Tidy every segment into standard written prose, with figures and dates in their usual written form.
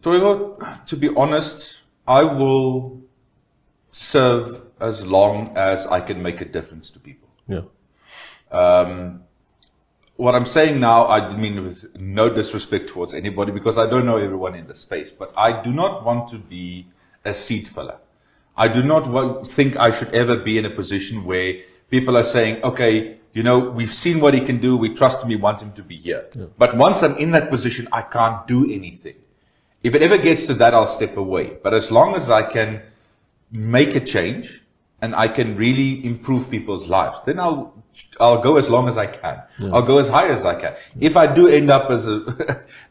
Toivo, to be honest, I will serve as long as I can make a difference to people. Yeah. What I'm saying now, I mean with no disrespect towards anybody, because I don't know everyone in the space, but I do not want to be a seat filler. I do not think I should ever be in a position where people are saying, okay, you know, we've seen what he can do, we trust him, we want him to be here. Yeah. But once I'm in that position, I can't do anything. If it ever gets to that, I'll step away. But as long as I can make a change and I can really improve people's lives, then I'll go as long as I can. Yeah. I'll go as high as I can. If I do end up as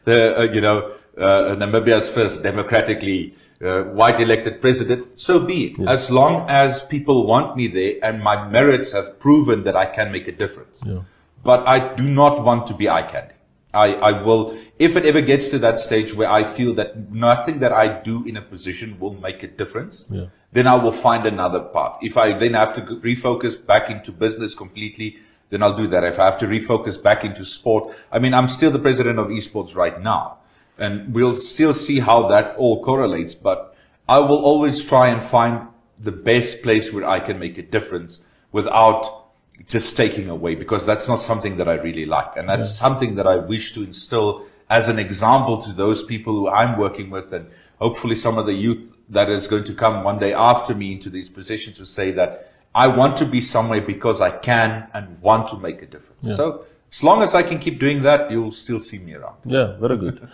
Namibia's first democratically white elected president, so be it. Yeah. As long as people want me there and my merits have proven that I can make a difference. Yeah. But I do not want to be eye candy. I will, if it ever gets to that stage where I feel that nothing that I do in a position will make a difference, yeah, then I will find another path. If I then have to refocus back into business completely, then I'll do that. If I have to refocus back into sport, I mean, I'm still the president of esports right now, and we'll still see how that all correlates, but I will always try and find the best place where I can make a difference without just taking away, because that's not something that I really like. And that's something that I wish to instill as an example to those people who I'm working with, and hopefully some of the youth that is going to come one day after me into these positions, to say that I want to be somewhere because I can and want to make a difference. Yeah. So as long as I can keep doing that, you'll still see me around. Yeah, very good.